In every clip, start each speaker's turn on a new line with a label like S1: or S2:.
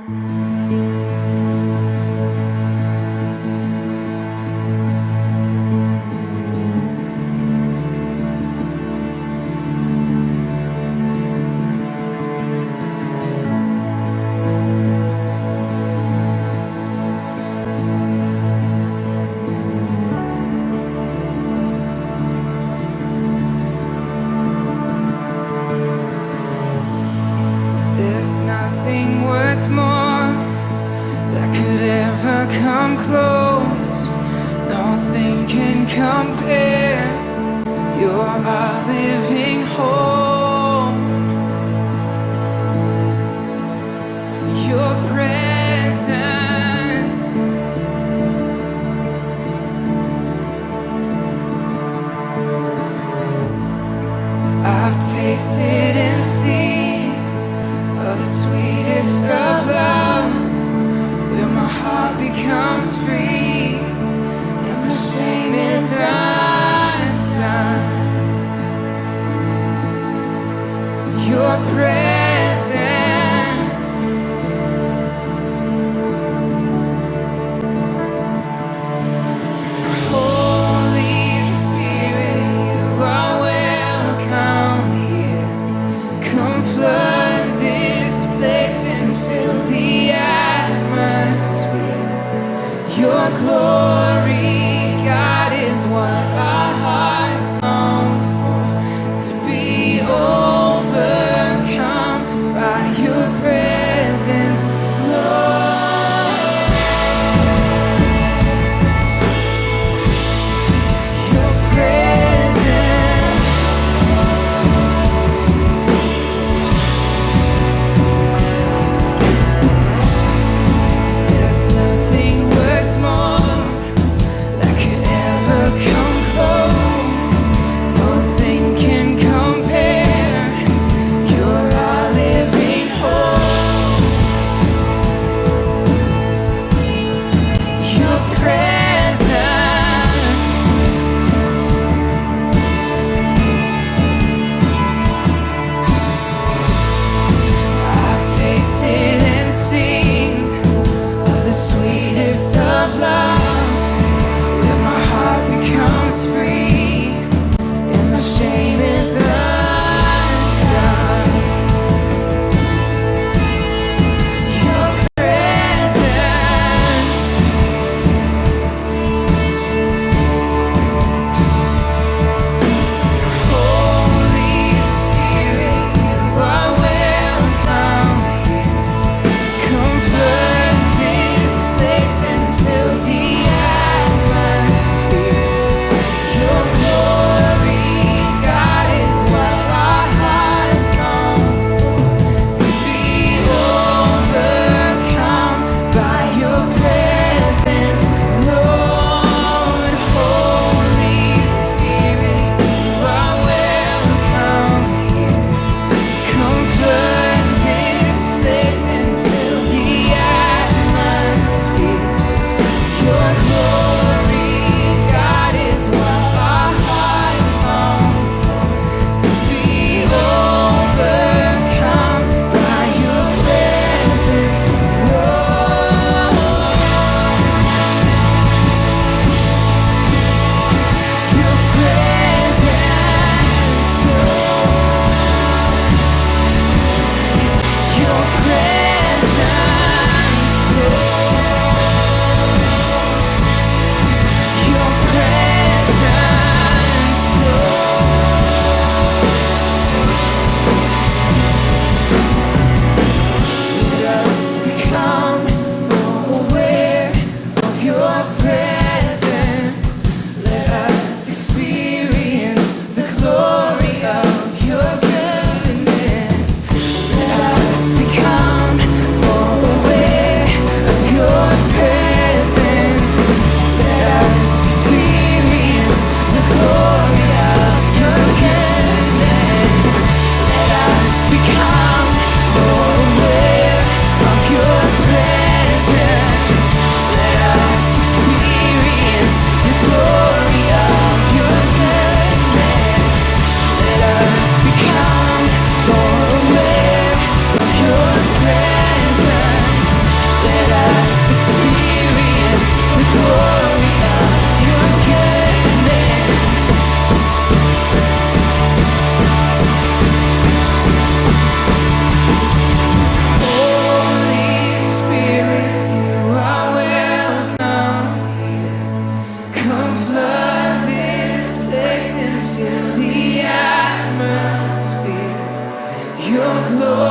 S1: There's nothing worth more that could ever come close. Nothing can compare. You're our living hope. Your presence, I've tasted and seen of the sweetest of loves, where my heart becomes free and my shame is undone. Your presence, Holy Spirit, you are welcome here. Come flood this place and fill the atmosphere. Your glory, God, is what our hearts long for, to be overcome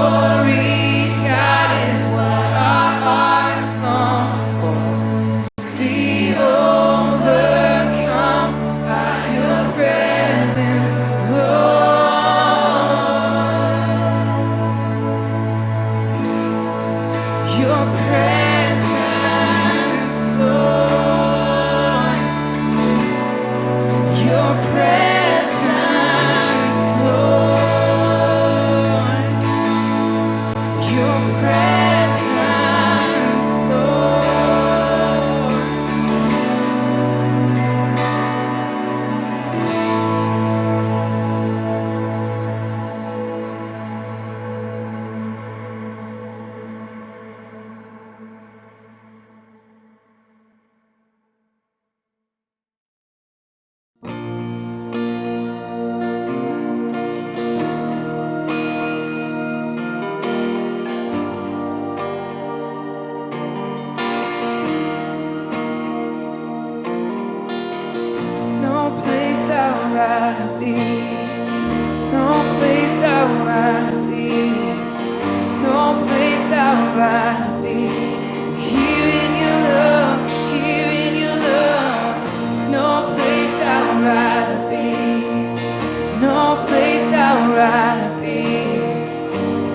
S1: glory, God, is what our hearts long for. To be overcome by your presence, Lord. Your presence, Lord. Your presence, Lord. Your presence, Lord. There's no place I'd rather be. No place I'd rather be. No place I'd rather be. Here in your love, here in your love. There's no place I'd rather be. No place I'd rather be.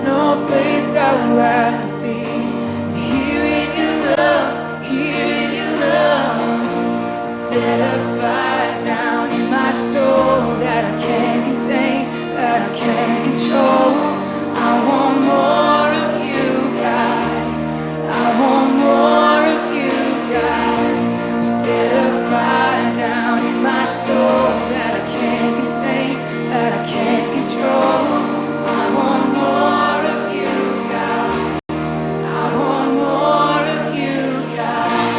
S1: No place I'd rather be. Here in your love, here in your love. Set a fire down in my soul that I can't contain, that I can't control. I want more of you, God. I want more of you, God. Set a fire down in my soul that I can't contain, that I can't control. I want more of you, God. I want more of you, God.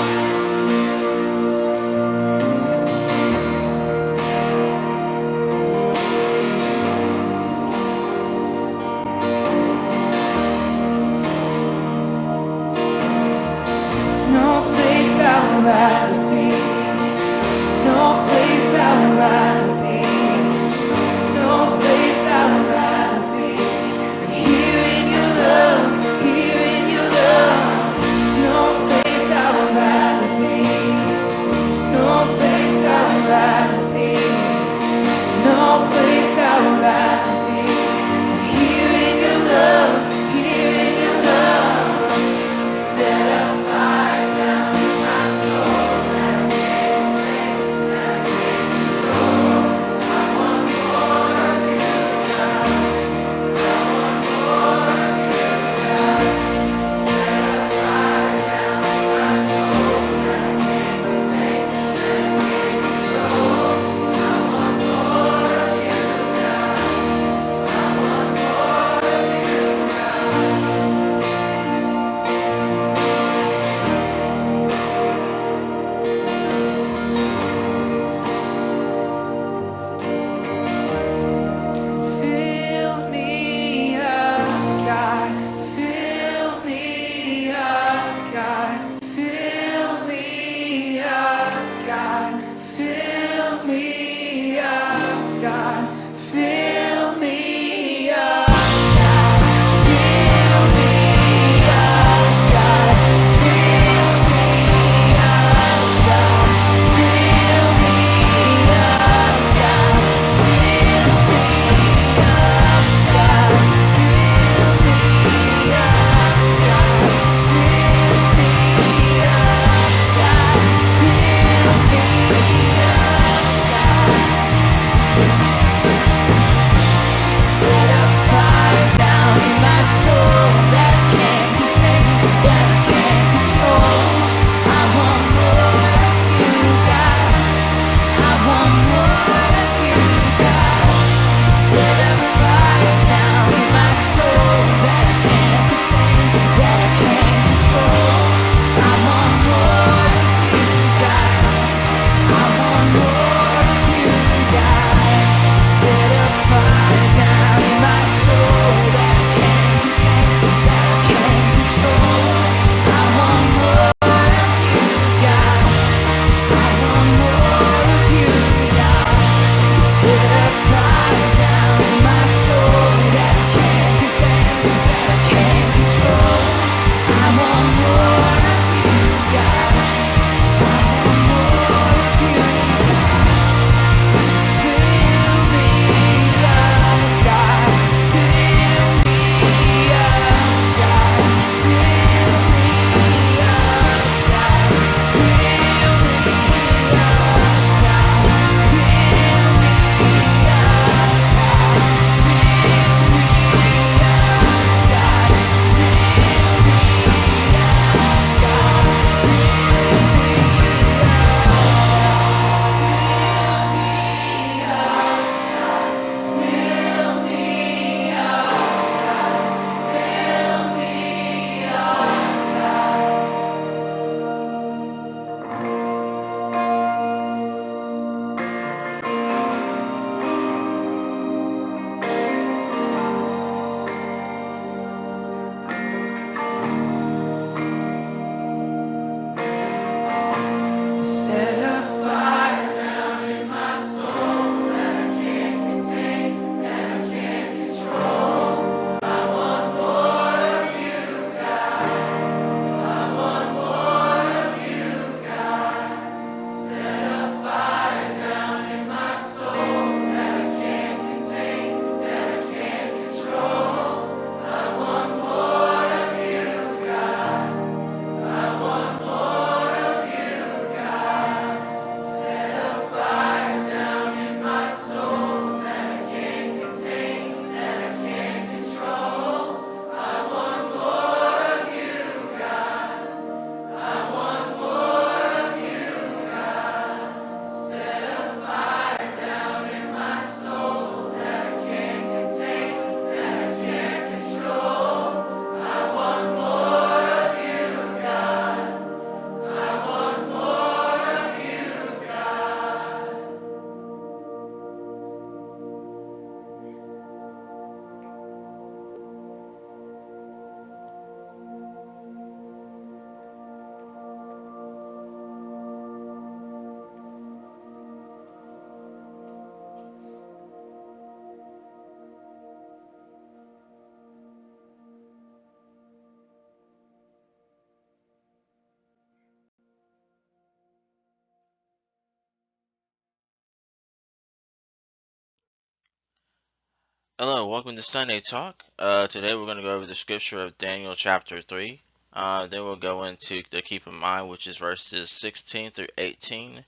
S2: Hello, welcome to Sunday Talk. Today we're going to go over the scripture of Daniel chapter 3. Then we'll go into the keep in mind, which is verses 16 through 18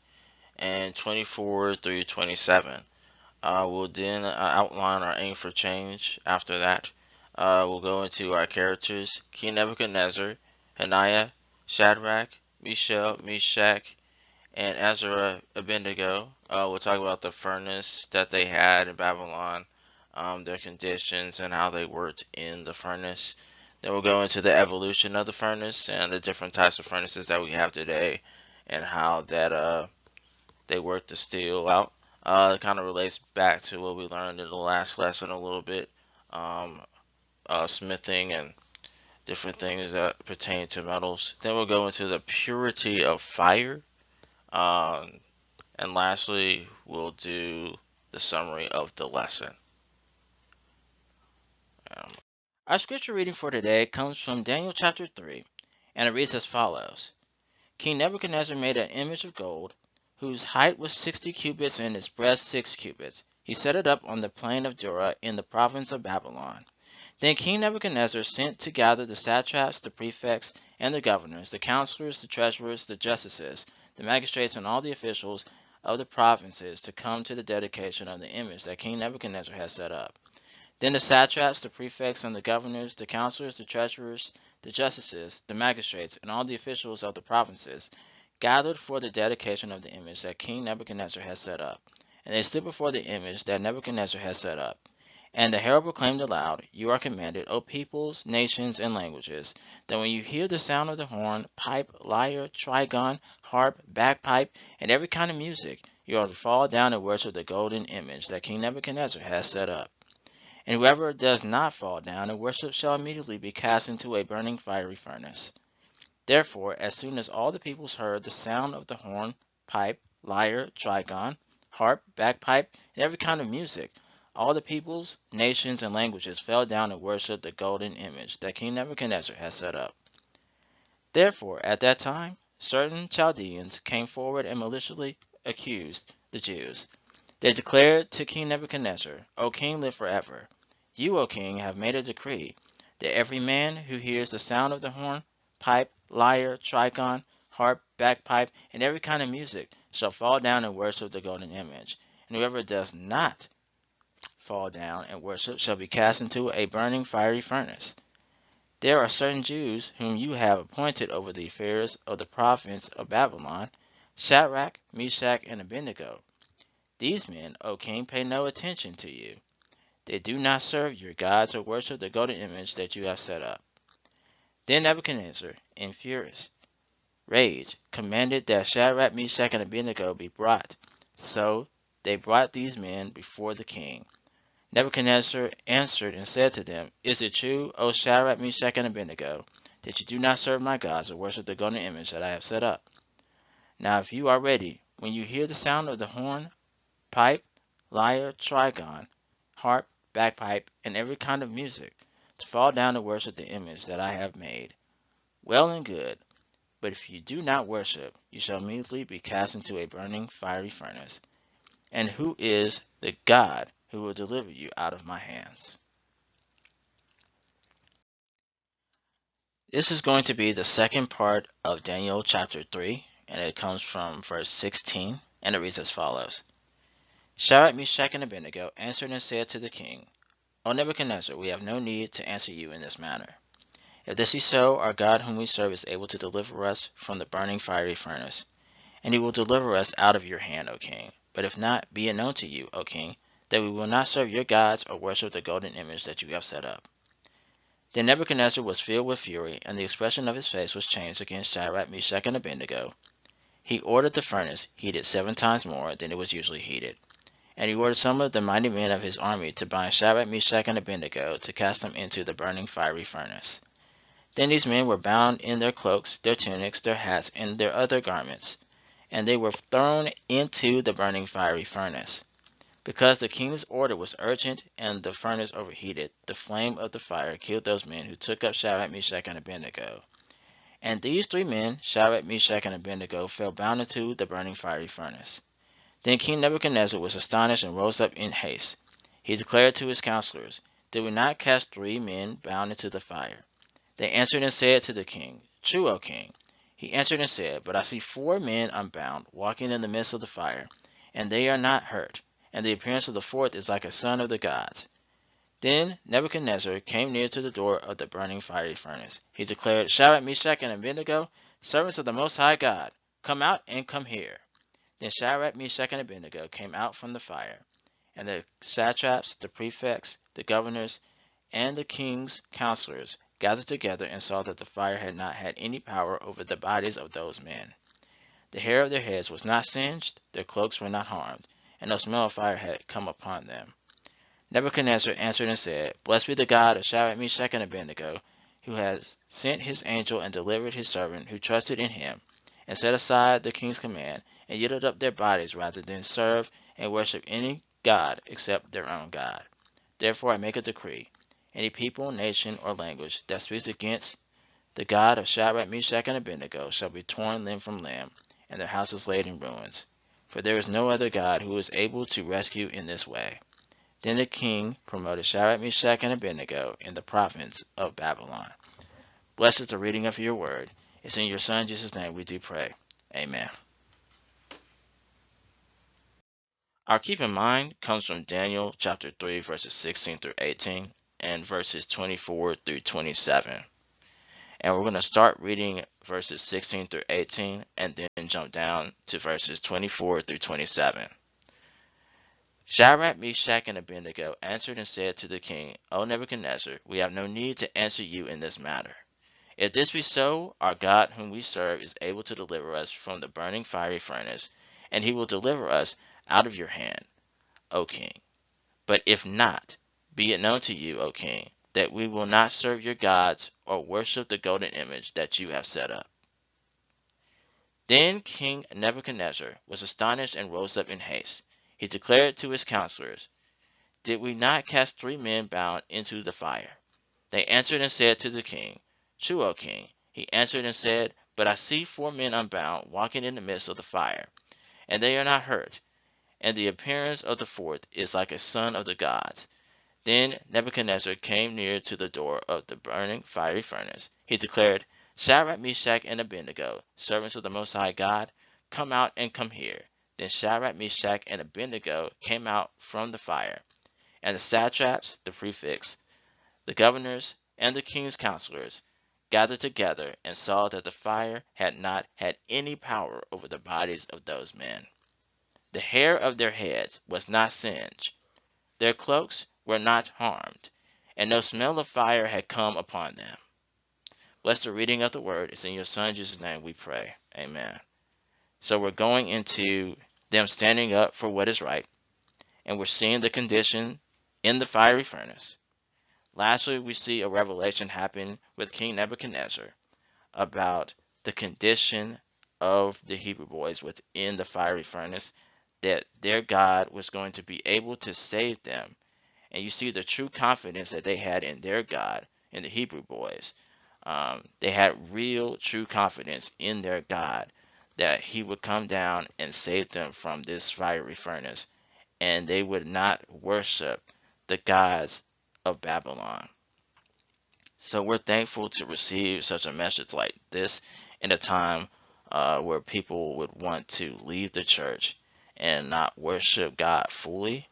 S2: and 24 through 27. We'll then outline our aim for change after that. We'll go into our characters: King Nebuchadnezzar, Hananiah, Shadrach, Mishael, Meshach, and Azariah, Abednego. We'll talk about the furnace that they had in Babylon, their conditions, and how they worked in the furnace. Then we'll go into the evolution of the furnace and the different types of furnaces that we have today, and how that they work the steel out. It kind of relates back to what we learned in the last lesson a little bit, um, smithing and different things that pertain to metals. Then we'll go into the purity of fire. Um, And lastly, we'll do the summary of the lesson. Um, our scripture reading for today comes from Daniel chapter 3, and it reads as follows. King Nebuchadnezzar made an image of gold, whose height was 60 cubits and its breadth 6 cubits. He set it up on the plain of Dura in the province of Babylon. Then King Nebuchadnezzar sent to gather the satraps, the prefects, and the governors, the counselors, the treasurers, the justices, the magistrates, and all the officials of the provinces to come to the dedication of the image that King Nebuchadnezzar had set up. Then the satraps, the prefects, and the governors, the counselors, the treasurers, the justices, the magistrates, and all the officials of the provinces gathered for the dedication of the image that King Nebuchadnezzar had set up. And they stood before the image that Nebuchadnezzar had set up. And the herald proclaimed aloud, You are commanded, O peoples, nations, and languages, that when you hear the sound of the horn, pipe, lyre, trigon, harp, bagpipe, and every kind of music, you are to fall down and worship the golden image that King Nebuchadnezzar has set up. And whoever does not fall down and worship shall immediately be cast into a burning fiery furnace. Therefore, as soon as all the peoples heard the sound of the horn, pipe, lyre, trigon, harp, bagpipe, and every kind of music, all the peoples, nations, and languages fell down and worshipped the golden image that King Nebuchadnezzar had set up. Therefore, at that time, certain Chaldeans came forward and maliciously accused the Jews. They declared to King Nebuchadnezzar, O king, live forever. You, O king, have made a decree that every man who hears the sound of the horn, pipe, lyre, trigon, harp, bagpipe, and every kind of music shall fall down and worship the golden image. And whoever does not fall down and worship shall be cast into a burning fiery furnace. There are certain Jews whom you have appointed over the affairs of the province of Babylon, Shadrach, Meshach, and Abednego. These men, O king, pay no attention to you. They do not serve your gods or worship the golden image that you have set up. Then Nebuchadnezzar, in furious rage, commanded that Shadrach, Meshach, and Abednego be brought. So they brought these men before the king. Nebuchadnezzar answered and said to them, Is it true, O Shadrach, Meshach, and Abednego, that you do not serve my gods or worship the golden image that I have set up? Now if you are ready, when you hear the sound of the horn, pipe, lyre, trigon, harp, bagpipe, and every kind of music, to fall down and worship the image that I have made, well and good. But if you do not worship, you shall immediately be cast into a burning fiery furnace. And who is the God who will deliver you out of my hands? This is going to be the second part of Daniel chapter 3, and it comes from verse 16, and it reads as follows. Shadrach, Meshach, and Abednego answered and said to the king, O Nebuchadnezzar, we have no need to answer you in this matter. If this be so, our God whom we serve is able to deliver us from the burning fiery furnace, and he will deliver us out of your hand, O king. But if not, be it known to you, O king, that we will not serve your gods or worship the golden image that you have set up. Then Nebuchadnezzar was filled with fury, and the expression of his face was changed against Shadrach, Meshach, and Abednego. He ordered the furnace heated 7 times more than it was usually heated. And he ordered some of the mighty men of his army to bind Shadrach, Meshach, and Abednego to cast them into the burning fiery furnace. Then these men were bound in their cloaks, their tunics, their hats, and their other garments, and they were thrown into the burning fiery furnace. Because the king's order was urgent and the furnace overheated, the flame of the fire killed those men who took up Shadrach, Meshach, and Abednego. And these 3 men, Shadrach, Meshach, and Abednego, fell bound into the burning fiery furnace. Then King Nebuchadnezzar was astonished and rose up in haste. He declared to his counselors, Did we not cast 3 men bound into the fire? They answered and said to the king, True, O king. He answered and said, But I see 4 men unbound, walking in the midst of the fire, and they are not hurt, and the appearance of the fourth is like a son of the gods. Then Nebuchadnezzar came near to the door of the burning fiery furnace. He declared, Shadrach, Meshach, and Abednego, servants of the Most High God, come out and come here. Then Shadrach, Meshach, and Abednego came out from the fire, and the satraps, the prefects, the governors, and the king's counselors gathered together and saw that the fire had not had any power over the bodies of those men. The hair of their heads was not singed, their cloaks were not harmed, and no smell of fire had come upon them. Nebuchadnezzar answered and said, Blessed be the God of Shadrach, Meshach, and Abednego, who has sent his angel and delivered his servant who trusted in him, and set aside the king's command, and yielded up their bodies rather than serve and worship any god except their own God. Therefore I make a decree. Any people, nation, or language that speaks against the God of Shadrach, Meshach, and Abednego shall be torn limb from limb, and their houses laid in ruins. For there is no other God who is able to rescue in this way. Then the king promoted Shadrach, Meshach, and Abednego in the province of Babylon. Blessed is the reading of your word. It's in your Son Jesus' name we do pray. Amen. Our keep in mind comes from Daniel chapter 3 verses 16 through 18 and verses 24 through 27. And we're going to start reading verses 16 through 18 and then jump down to verses 24 through 27. Shadrach, Meshach, and Abednego answered and said to the king, O Nebuchadnezzar, we have no need to answer you in this matter. If this be so, our God whom we serve is able to deliver us from the burning fiery furnace, and he will deliver us out of your hand, O king. But if not, be it known to you, O king, that we will not serve your gods or worship the golden image that you have set up. Then King Nebuchadnezzar was astonished and rose up in haste. He declared to his counselors, Did we not cast 3 men bound into the fire? They answered and said to the king, True, O king. He answered and said, But I see 4 men unbound, walking in the midst of the fire, and they are not hurt, and the appearance of the fourth is like a son of the gods. Then Nebuchadnezzar came near to the door of the burning fiery furnace. He declared, Shadrach, Meshach, and Abednego, servants of the Most High God, come out and come here. Then Shadrach, Meshach, and Abednego came out from the fire, and the satraps, the prefects, the governors, and the king's counselors gathered together and saw that the fire had not had any power over the bodies of those men. The hair of their heads was not singed, their cloaks were not harmed, and no smell of fire had come upon them. Bless the reading of the word. It's in your Son Jesus' name we pray. Amen. So we're going into them standing up for what is right, and we're seeing the condition in the fiery furnace. Lastly, we see a revelation happen with King Nebuchadnezzar about the condition of the Hebrew boys within the fiery furnace, that their God was going to be able to save them. And you see the true confidence that they had in their God, in the Hebrew boys. They had real, true confidence in their God that he would come down and save them from this fiery furnace, and they would not worship the gods of Babylon. So we're thankful to receive such a message like this in a time where people would want to leave the church and not worship God fully.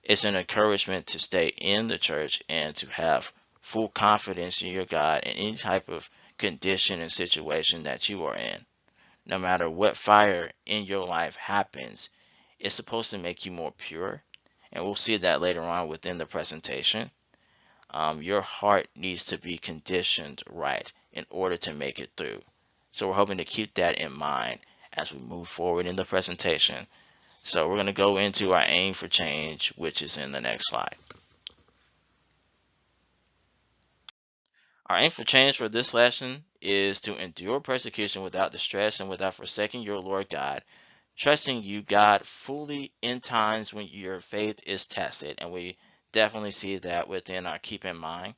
S2: It's an encouragement to stay in the church and to have full confidence in your God in any type of condition and situation that you are in. No matter what fire in your life happens, it's supposed to make you more pure. And we'll see that later on within the presentation. Your heart needs to be conditioned right in order to make it through. So we're hoping to keep that in mind as we move forward in the presentation. So we're going to go into our aim for change, which is in the next slide. Our aim for change for this lesson is to endure persecution without distress and without forsaking your Lord God, trusting you, God, fully in times when your faith is tested. And we definitely see that within our keep in mind.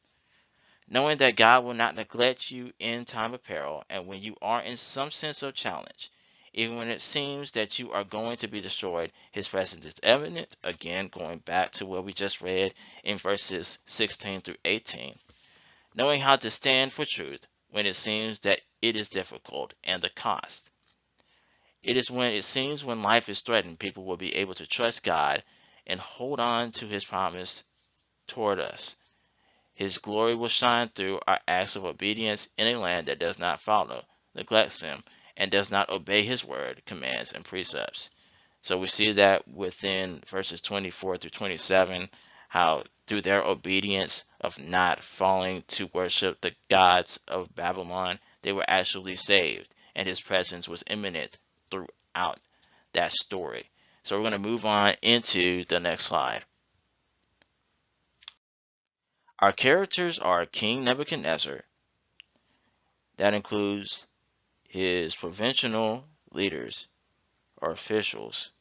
S2: Knowing that God will not neglect you in time of peril and when you are in some sense of challenge. Even when it seems that you are going to be destroyed, his presence is eminent. Again, going back to what we just read in verses 16 through 18. Knowing how to stand for truth when it seems that it is difficult, and the cost. It is when it seems when life is threatened, people will be able to trust God and hold on to his promise toward us. His glory will shine through our acts of obedience in a land that does not follow, neglects him, and does not obey his word, commands, and precepts. So we see that within verses 24 through 27, how through their obedience of not falling to worship the gods of Babylon, they were actually saved, and his presence was imminent throughout that story. So we're going to move on into the next slide. Our characters are King Nebuchadnezzar. That includes his provincial leaders or officials,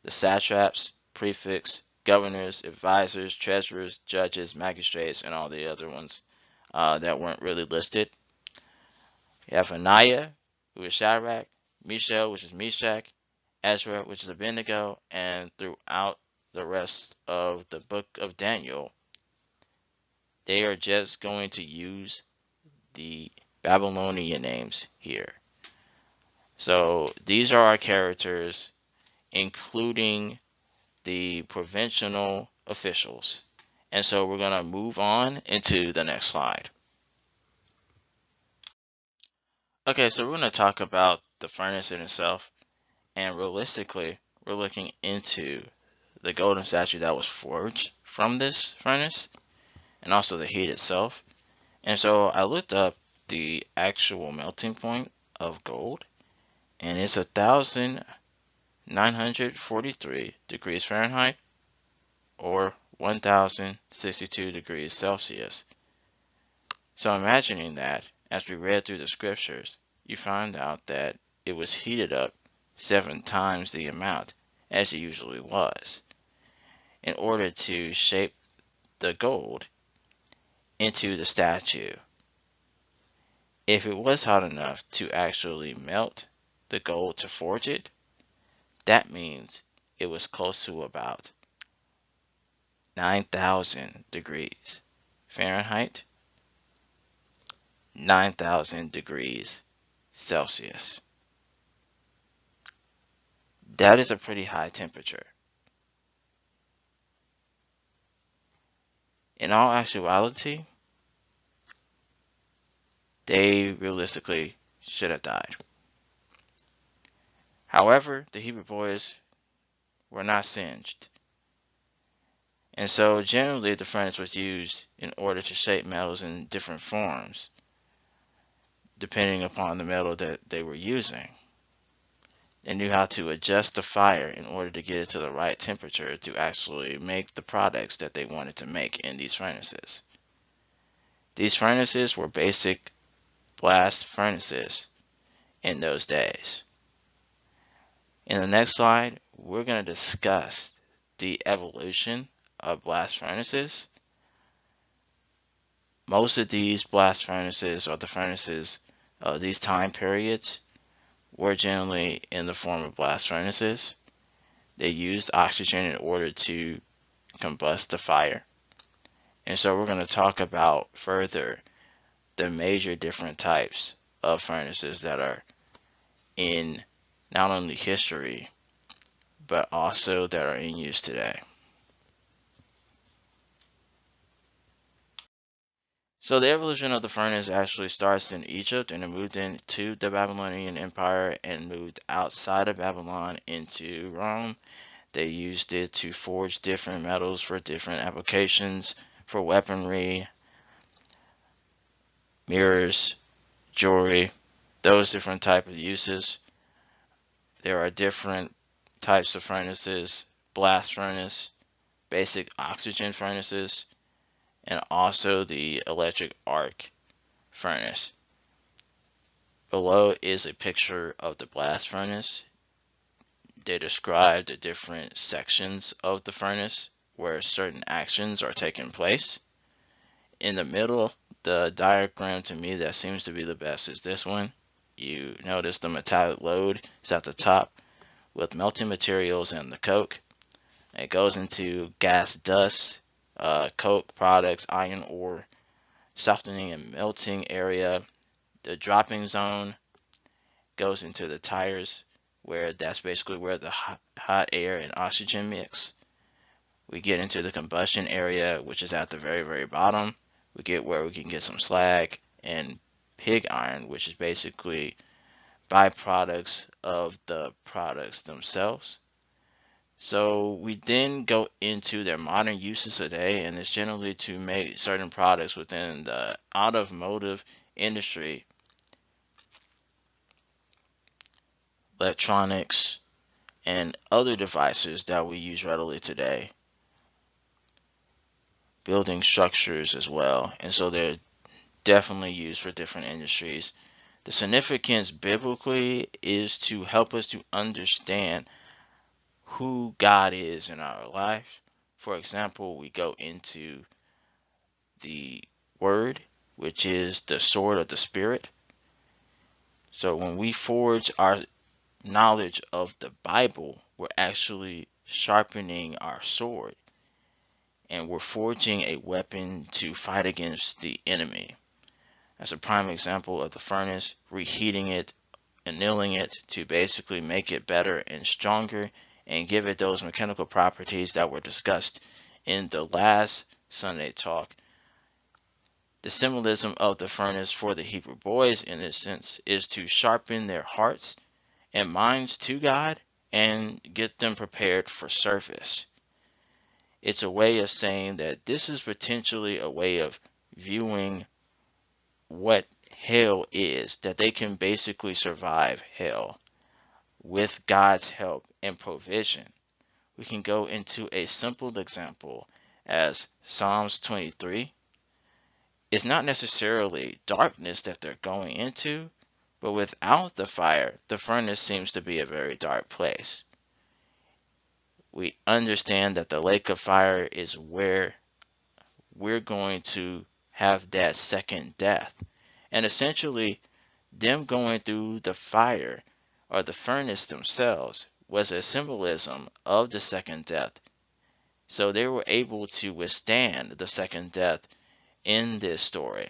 S2: the satraps, prefects, governors, advisors, treasurers, judges, magistrates, and all the other ones that weren't really listed. You have Hananiah, who is Shadrach, Mishael, which is Meshach, Azariah, which is Abednego, and throughout the rest of the book of Daniel, they are just going to use the Babylonian names here. So these are our characters, including the provincial officials. And so we're going to move on into the next slide. Okay, so we're going to talk about the furnace in itself. And realistically, we're looking into the golden statue that was forged from this furnace and also the heat itself. And so I looked up the actual melting point of gold, and it's 1,943 degrees Fahrenheit or 1,062 degrees Celsius. So imagining that, as we read through the scriptures, you find out that it was heated up 7 times the amount as it usually was in order to shape the gold into the statue. If it was hot enough to actually melt the gold to forge it, that means it was close to about 9,000 degrees Fahrenheit, 9,000 degrees Celsius. That is a pretty high temperature. In all actuality, they realistically should have died. However, the Hebrew boys were not singed. And so generally the furnace was used in order to shape metals in different forms, depending upon the metal that they were using. They knew how to adjust the fire in order to get it to the right temperature to actually make the products that they wanted to make in these furnaces. These furnaces were basic blast furnaces in those days. In the next slide, we're going to discuss the evolution of blast furnaces. Most of these blast furnaces, or the furnaces of these time periods, were generally in the form of blast furnaces. They used oxygen in order to combust the fire. And so we're going to talk about further the major different types of furnaces that are in not only history, but also that are in use today. So the evolution of the furnace actually starts in Egypt, and it moved into the Babylonian Empire and moved outside of Babylon into Rome. They used it to forge different metals for different applications, for weaponry, mirrors, jewelry, those different type of uses. There are different types of furnaces: blast furnace, basic oxygen furnaces, and also the electric arc furnace. Below is a picture of the blast furnace. They describe the different sections of the furnace where certain actions are taking place. In the middle, the diagram to me that seems to be the best is this one. You notice the metallic load is at the top with melting materials and the coke. It goes into gas dust, coke products, iron ore, softening and melting area. The dropping zone goes into the tires, where that's basically where the hot air and oxygen mix. We get into the combustion area, which is at the very, very bottom. We get where we can get some slag and pig iron, which is basically byproducts of the products themselves. So we then go into their modern uses today, and it's generally to make certain products within the automotive industry, electronics, and other devices that we use readily today, building structures as well. And so they're definitely used for different industries. The significance biblically is to help us to understand who God is in our life. For example, we go into the Word, which is the sword of the Spirit. So when we forge our knowledge of the Bible, we're actually sharpening our sword, and we're forging a weapon to fight against the enemy. As a prime example of the furnace, reheating it, annealing it to basically make it better and stronger and give it those mechanical properties that were discussed in the last Sunday talk. The symbolism of the furnace for the Hebrew boys in this sense is to sharpen their hearts and minds to God and get them prepared for service. It's a way of saying that this is potentially a way of viewing what hell is, that they can basically survive hell with God's help and provision. We can go into a simple example as Psalms 23. It's not necessarily darkness that they're going into, but without the fire, the furnace seems to be a very dark place. We understand that the lake of fire is where we're going to have that second death. And essentially, them going through the fire or the furnace themselves was a symbolism of the second death. So they were able to withstand the second death in this story.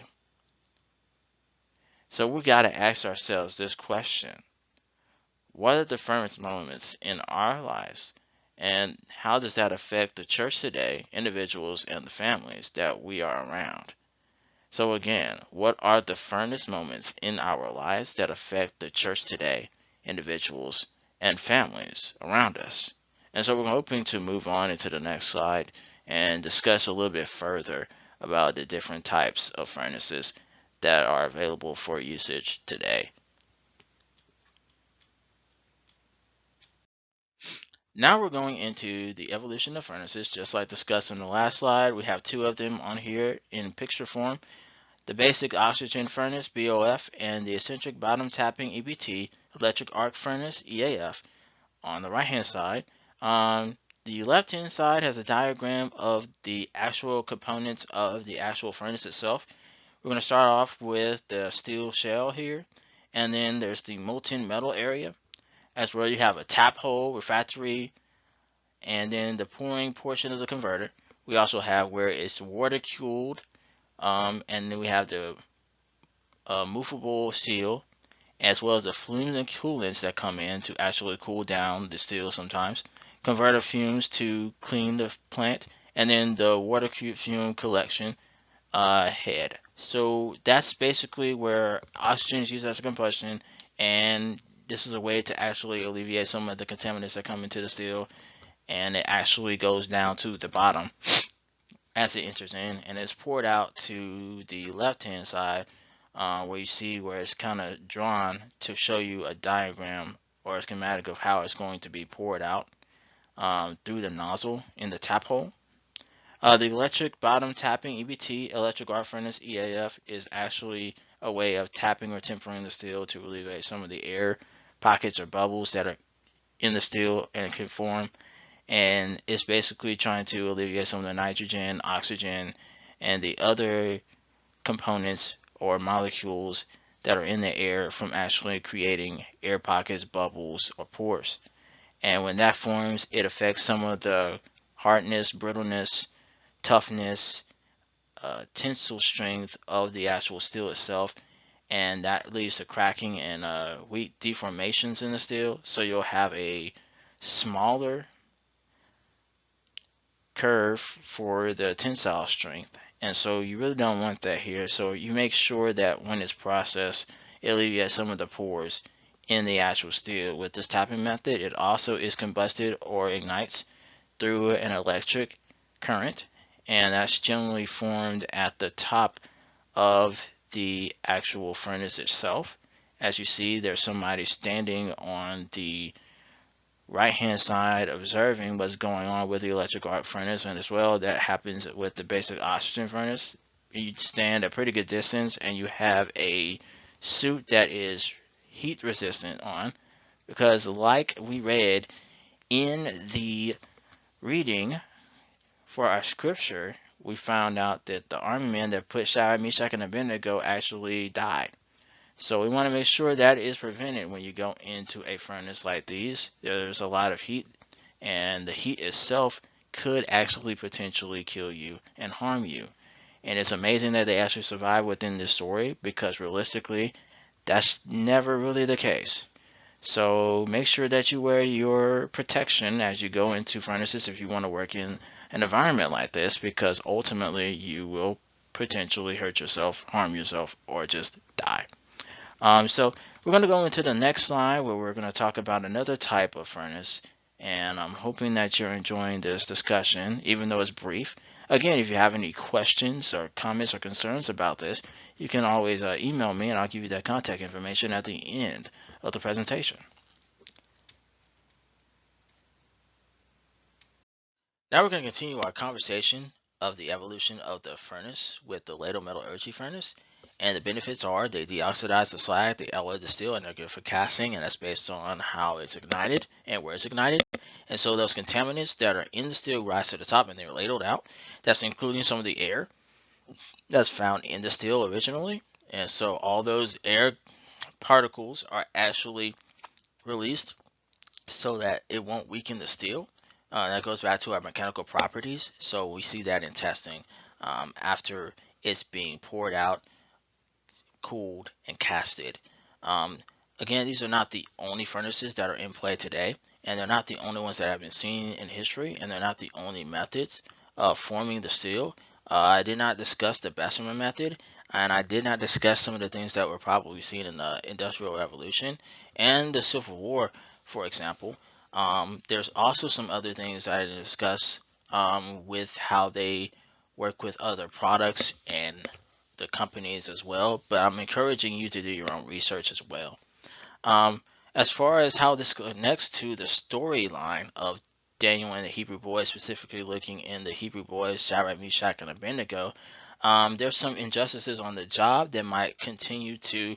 S2: So we got to ask ourselves this question: what are the furnace moments in our lives? And how does that affect the church today, individuals, and the families that we are around? So again, what are the furnace moments in our lives that affect the church today, individuals, and families around us? And so we're hoping to move on into the next slide and discuss a little bit further about the different types of furnaces that are available for usage today. Now we're going into the evolution of furnaces, just like discussed in the last slide. We have two of them on here in picture form: the basic oxygen furnace (BOF) and the eccentric bottom tapping (EBT) electric arc furnace (EAF) on the right hand side. The left hand side has a diagram of the actual components of the actual furnace itself. We're going to start off with the steel shell here, and then there's the molten metal area, as well. You have a tap hole, refractory, and then the pouring portion of the converter. We also have where it's water cooled, and then we have the movable seal, as well as the fumes and coolants that come in to actually cool down the steel sometimes. Converter fumes to clean the plant, and then the water fume collection head. So that's basically where oxygen is used as a combustion, and this is a way to actually alleviate some of the contaminants that come into the steel, and it actually goes down to the bottom as it enters in, and it's poured out to the left hand side, where you see where it's kind of drawn to show you a diagram or a schematic of how it's going to be poured out through the nozzle in the tap hole. The electric bottom tapping (EBT) electric arc furnace (EAF) is actually a way of tapping or tempering the steel to alleviate some of the air pockets or bubbles that are in the steel and can form, and it's basically trying to alleviate some of the nitrogen, oxygen, and the other components or molecules that are in the air from actually creating air pockets, bubbles, or pores. And when that forms, it affects some of the hardness, brittleness, toughness, tensile strength of the actual steel itself, and that leads to cracking and weak deformations in the steel. So you'll have a smaller curve for the tensile strength, and so you really don't want that here. So you make sure that when it's processed, it alleviates some of the pores in the actual steel. With this tapping method, it also is combusted or ignites through an electric current, and that's generally formed at the top of the actual furnace itself. As you see, there's somebody standing on the right hand side observing what's going on with the electric arc furnace, and as well that happens with the basic oxygen furnace. You stand a pretty good distance and you have a suit that is heat resistant on, because like we read in the reading for our scripture, we found out that the army men that put Shadrach, Meshach, and Abednego actually died. So we want to make sure that is prevented when you go into a furnace like these. There's a lot of heat, and the heat itself could actually potentially kill you and harm you. And it's amazing that they actually survive within this story, because realistically, that's never really the case. So make sure that you wear your protection as you go into furnaces if you want to work in an environment like this, because ultimately you will potentially hurt yourself, harm yourself, or just die. So we're going to go into the next slide where we're going to talk about another type of furnace, and I'm hoping that you're enjoying this discussion, even though it's brief. Again, if you have any questions or comments or concerns about this, you can always email me, and I'll give you that contact information at the end of the presentation. Now we're going to continue our conversation of the evolution of the furnace with the ladle metallurgy furnace. And the benefits are they deoxidize the slag, they alloy the steel, and they're good for casting, and that's based on how it's ignited and where it's ignited. And so those contaminants that are in the steel rise to the top and they're ladled out. That's including some of the air that's found in the steel originally. And so all those air particles are actually released so that it won't weaken the steel. That goes back to our mechanical properties. So we see that in testing after it's being poured out, cooled, and casted. Um, Again, these are not the only furnaces that are in play today, and they're not the only ones that have been seen in history, and they're not the only methods of forming the steel. I did not discuss the Bessemer method, and I did not discuss some of the things that were probably seen in the Industrial Revolution and the Civil War, for example. There's also some other things I didn't discuss with how they work with other products and the companies as well, but I'm encouraging you to do your own research as well. As far as how this connects to the storyline of Daniel and the Hebrew boys, specifically looking in the Hebrew boys, Shadrach, Meshach, and Abednego, there's some injustices on the job that might continue to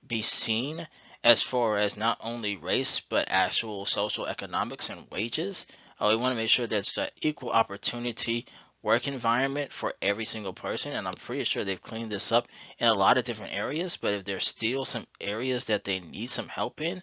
S2: be seen as far as not only race but actual social economics and wages. We want to make sure there's an equal opportunity work environment for every single person, and I'm pretty sure they've cleaned this up in a lot of different areas, but if there's still some areas that they need some help in,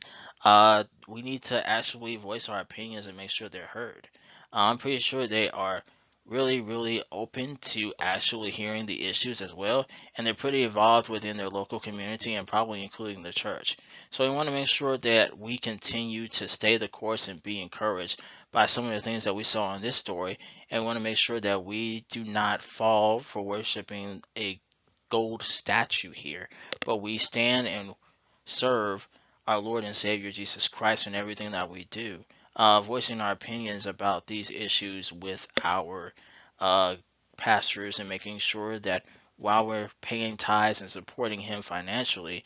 S2: we need to actually voice our opinions and make sure they're heard. I'm pretty sure they are really open to actually hearing the issues as well, and they're pretty involved within their local community and probably including the church. So we want to make sure that we continue to stay the course and be encouraged by some of the things that we saw in this story, and we want to make sure that we do not fall for worshiping a gold statue here, but we stand and serve our Lord and Savior Jesus Christ in everything that we do, voicing our opinions about these issues with our uh, pastors, and making sure that while we're paying tithes and supporting him financially,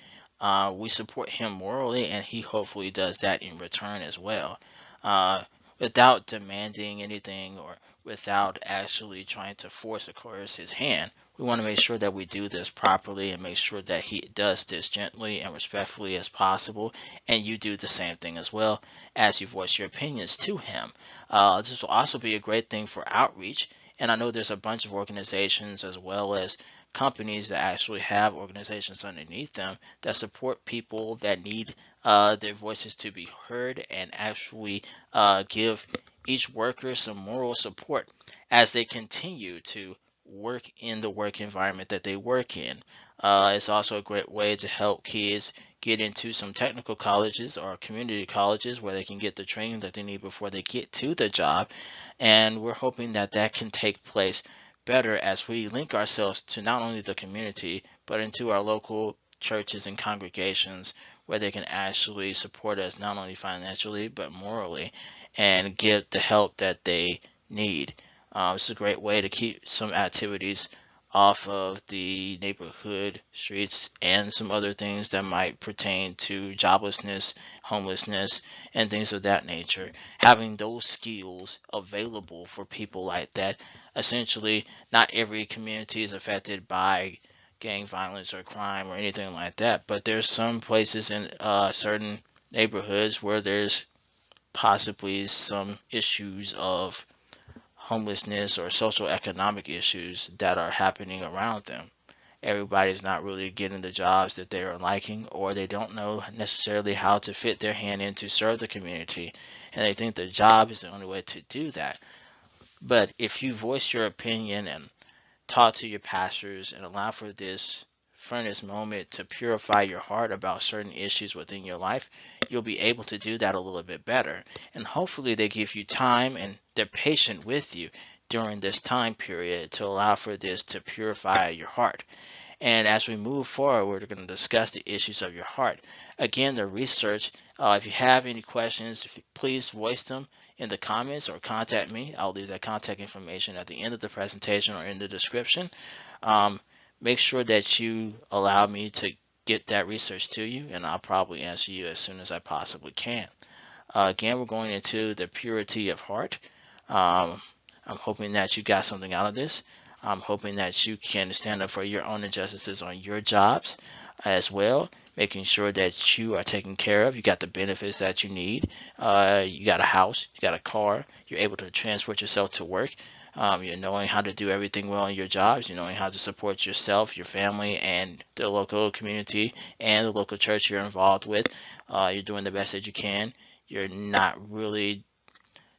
S2: we support him morally, and he hopefully does that in return as well, uh, without demanding anything or without actually trying to force or coerce his hand. We want to make sure that we do this properly and make sure that he does this gently and respectfully as possible, and you do the same thing as well as you voice your opinions to him. This will also be a great thing for outreach, and I know there's a bunch of organizations as well as companies that actually have organizations underneath them that support people that need their voices to be heard, and actually give each worker some moral support as they continue to work in the work environment that they work in. It's also a great way to help kids get into some technical colleges or community colleges where they can get the training that they need before they get to the job. And we're hoping that that can take place better as we link ourselves to not only the community, but into our local churches and congregations where they can actually support us not only financially, but morally, and get the help that they need. It's a great way to keep some activities off of the neighborhood streets and some other things that might pertain to joblessness, homelessness, and things of that nature. Having those skills available for people like that. Essentially, not every community is affected by gang violence or crime or anything like that, but there's some places in certain neighborhoods where there's possibly some issues of homelessness or social economic issues that are happening around them. Everybody's not really getting the jobs that they are liking, or they don't know necessarily how to fit their hand in to serve the community, and they think the job is the only way to do that. But if you voice your opinion and talk to your pastors and allow for this furnace moment to purify your heart about certain issues within your life, you'll be able to do that a little bit better. And hopefully they give you time and they're patient with you during this time period to allow for this to purify your heart. And as we move forward, we're going to discuss the issues of your heart. Again, the research, if you have any questions, please voice them in the comments or contact me. I'll leave that contact information at the end of the presentation or in the description. Um, Make sure that you allow me to get that research to you, and I'll probably answer you as soon as I possibly can. Again, we're going into the purity of heart. Um, I'm hoping that you got something out of this. I'm hoping that you can stand up for your own injustices on your jobs as well, making sure that you are taken care of. You got the benefits that you need. You got a house, you got a car, you're able to transport yourself to work. You're knowing how to do everything well in your jobs. You're knowing how to support yourself, your family, and the local community and the local church you're involved with. You're doing the best that you can. You're not really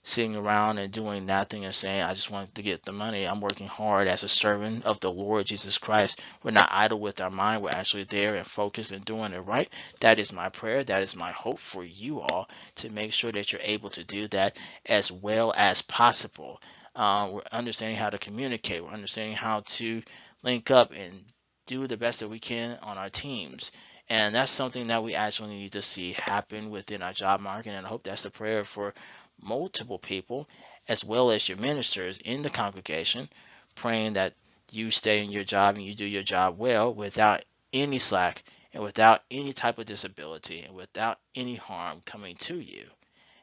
S2: sitting around and doing nothing and saying, I just want to get the money. I'm working hard as a servant of the Lord Jesus Christ. We're not idle with our mind. We're actually there and focused and doing it right. That is my prayer. That is my hope for you all, to make sure that you're able to do that as well as possible. We're understanding how to communicate. We're understanding how to link up and do the best that we can on our teams. And that's something that we actually need to see happen within our job market. And I hope that's the prayer for multiple people, as well as your ministers in the congregation, praying that you stay in your job and you do your job well without any slack and without any type of disability and without any harm coming to you.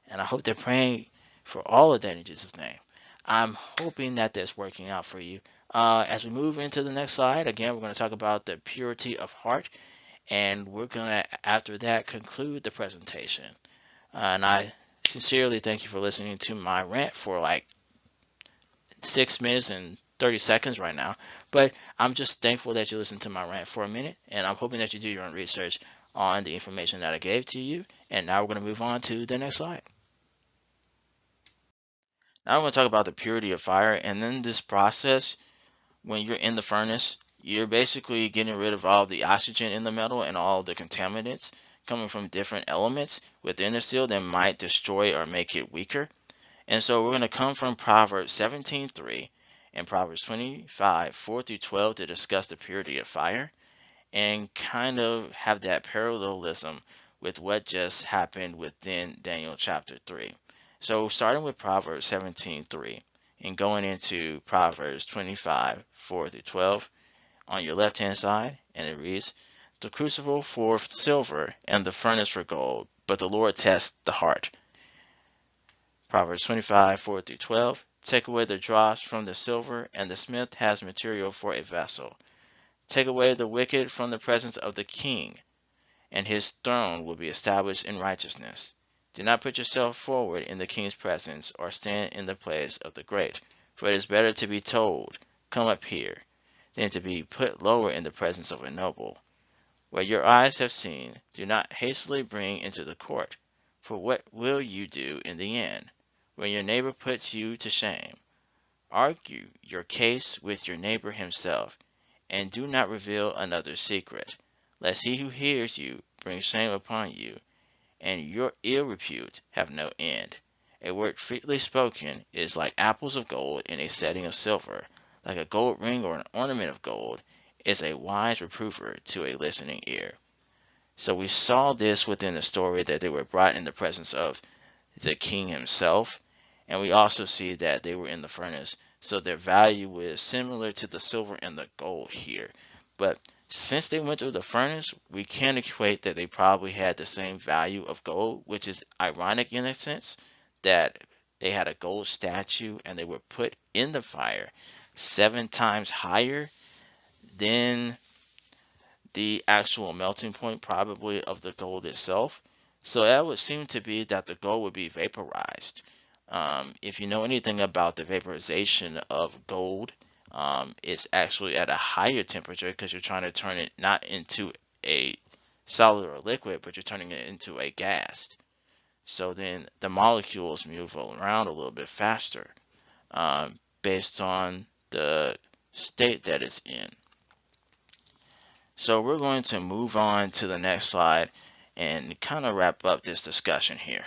S2: And I hope they're praying for all of that in Jesus' name. I'm hoping that that's working out for you. As we move into the next slide, again, we're going to talk about the purity of heart, and we're going to, after that, conclude the presentation. And I sincerely thank you for listening to my rant for like 6 minutes and 30 seconds right now. But I'm just thankful that you listened to my rant for a minute, and I'm hoping that you do your own research on the information that I gave to you. And now we're going to move on to the next slide. Now we're going to talk about the purity of fire. And then this process, when you're in the furnace, you're basically getting rid of all the oxygen in the metal and all the contaminants coming from different elements within the steel that might destroy or make it weaker. And so we're going to come from Proverbs 17:3 and Proverbs 25:4 through 12 to discuss the purity of fire and kind of have that parallelism with what just happened within Daniel chapter 3. So starting with Proverbs 17:3 and going into Proverbs 25:4 through 12 on your left hand side, and it reads, "The crucible for silver and the furnace for gold, but the Lord tests the heart." Proverbs 25:4 through 12. "Take away the dross from the silver, and the smith has material for a vessel. Take away the wicked from the presence of the king, and his throne will be established in righteousness. Do not put yourself forward in the king's presence, or stand in the place of the great. For it is better to be told, 'Come up here,' than to be put lower in the presence of a noble. What your eyes have seen, do not hastily bring into the court. For what will you do in the end, when your neighbor puts you to shame? Argue your case with your neighbor himself, and do not reveal another's secret, lest he who hears you bring shame upon you, and your ill repute have no end. A word freely spoken is like apples of gold in a setting of silver, like a gold ring or an ornament of gold is a wise reprover to a listening ear. So we saw this within the story that they were brought in the presence of the king himself, and we also see that they were in the furnace, so their value was similar to the silver and the gold here. But since they went through the furnace, we can equate that they probably had the same value of gold, which is ironic in a sense that they had a gold statue and they were put in the fire 7 times higher than the actual melting point probably of the gold itself. So that would seem to be that the gold would be vaporized. If you know anything about the vaporization of gold, it's actually at a higher temperature because you're trying to turn it not into a solid or liquid, but you're turning it into a gas. So then the molecules move around a little bit faster based on the state that it's in. So we're going to move on to the next slide and kind of wrap up this discussion here.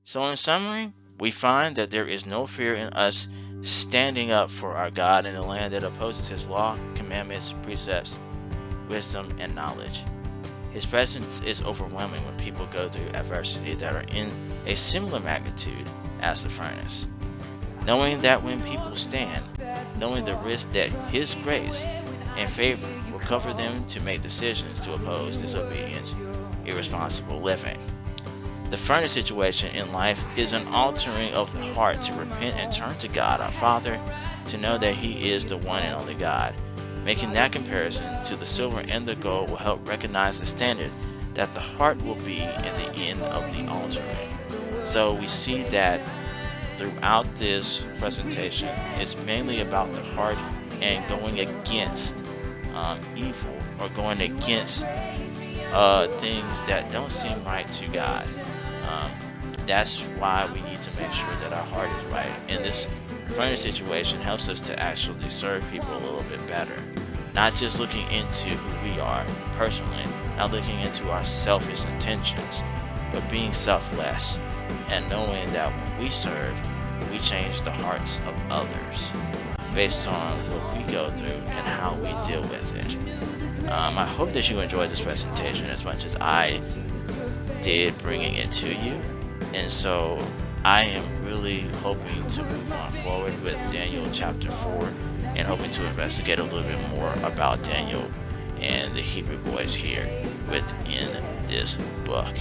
S2: So in summary, we find that there is no fear in us standing up for our God in a land that opposes his law, commandments, precepts, wisdom, and knowledge. His presence is overwhelming when people go through adversity that are in a similar magnitude as the furnace. Knowing that when people stand, knowing the risk that his grace and favor will cover them to make decisions to oppose disobedience, irresponsible living. The furnace situation in life is an altering of the heart to repent and turn to God our Father, to know that he is the one and only God. Making that comparison to the silver and the gold will help recognize the standard that the heart will be in the end of the altering. So we see that throughout this presentation, it's mainly about the heart and going against evil or going against things that don't seem right to God. That's why we need to make sure that our heart is right. And this furnace situation helps us to actually serve people a little bit better. Not just looking into who we are personally, not looking into our selfish intentions, but being selfless and knowing that when we serve, we change the hearts of others based on what we go through and how we deal with it. I hope that you enjoyed this presentation as much as I did bringing it to you. And so I am really hoping to move on forward with Daniel chapter 4 and hoping to investigate a little bit more about Daniel and the Hebrew boys here within this book.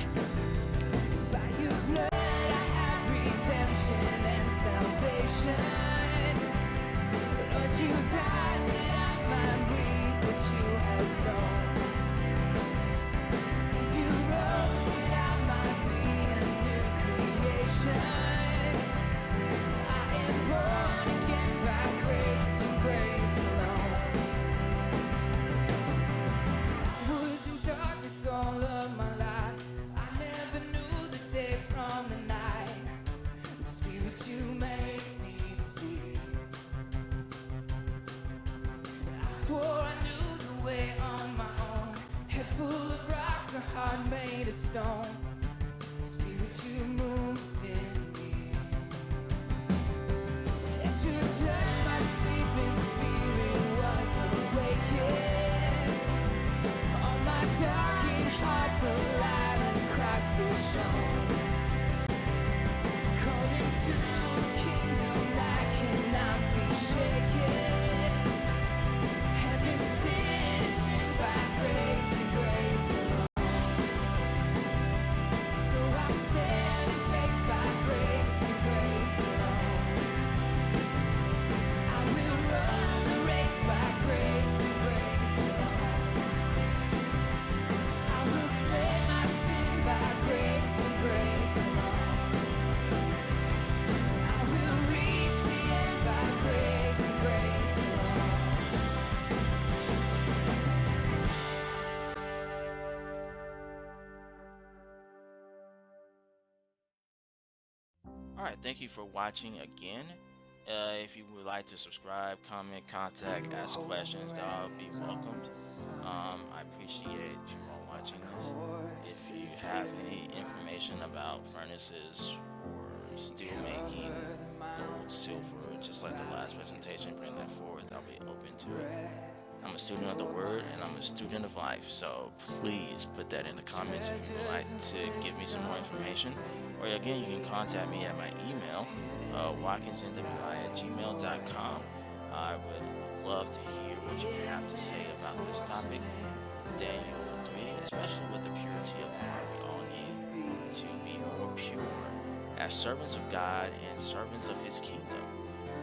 S2: Alright, thank you for watching again. If you would like to subscribe, comment, contact, ask questions, that'll be welcomed. I appreciate you all watching this. If you have any information about furnaces or steel making, gold, silver, just like the last presentation, bring that forward. I'll be open to it. I'm a student of the Word and I'm a student of life, so please put that in the comments if you would like to give me some more information. Or again, you can contact me at my email, watkinsnwi@gmail.com. I would love to hear what you have to say about this topic, Daniel 3, especially with the purity of the heart. We all need to be more pure as servants of God and servants of His kingdom.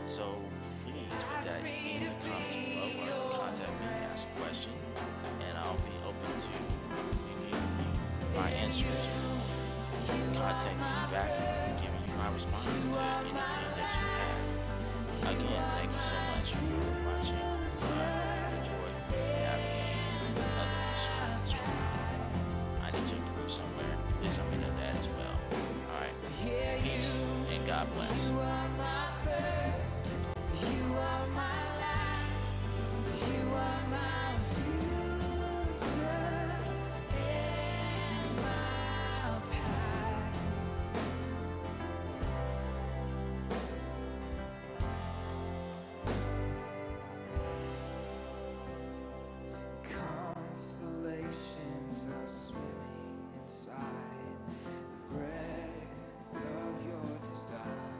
S2: So please put that in the comments below, or you can contact me, ask a question, and I'll be open to giving you my answers, contacting you back, and giving you my responses to anything that you have. Again, thank you so much for watching. I enjoy having other instruments. I need to improve somewhere. Please let me know that as well. Alright, peace and God bless.
S1: You are my first, you are my last, you are my future and my past. Constellations are swimming inside the breath of your desire.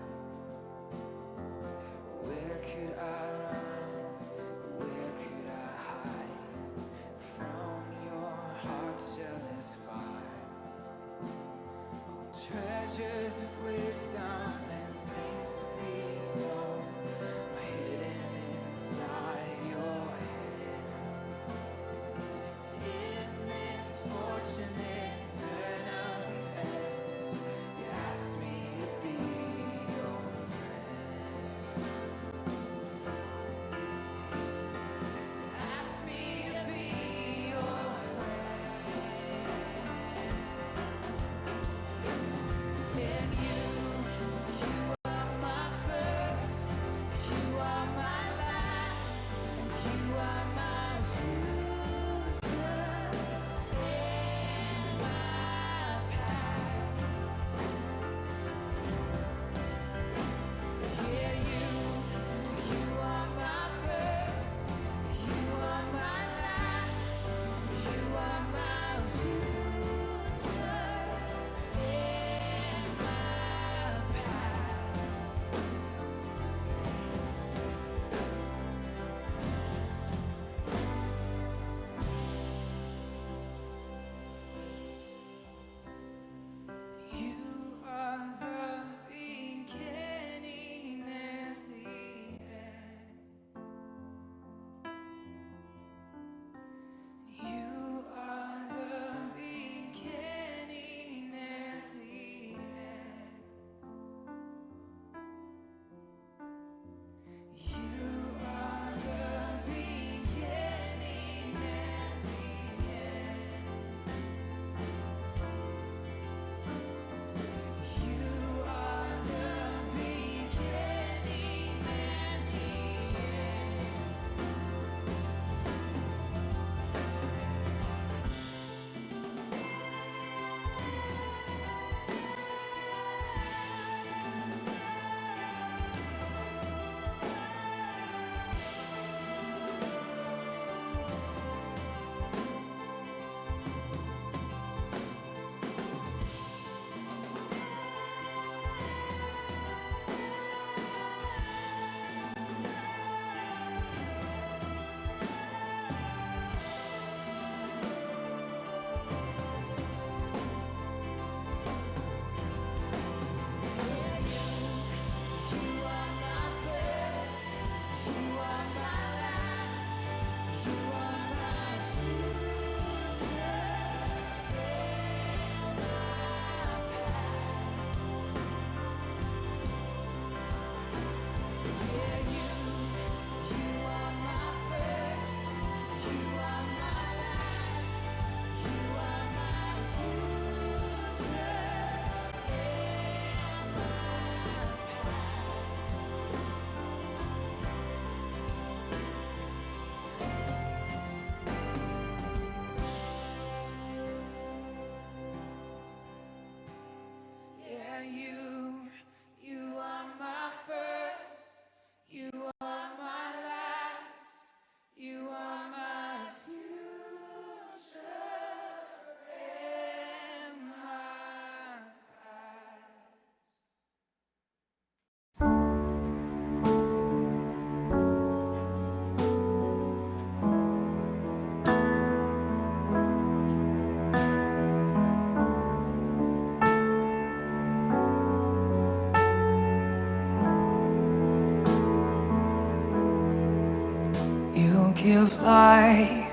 S1: give life.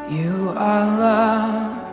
S1: You are love.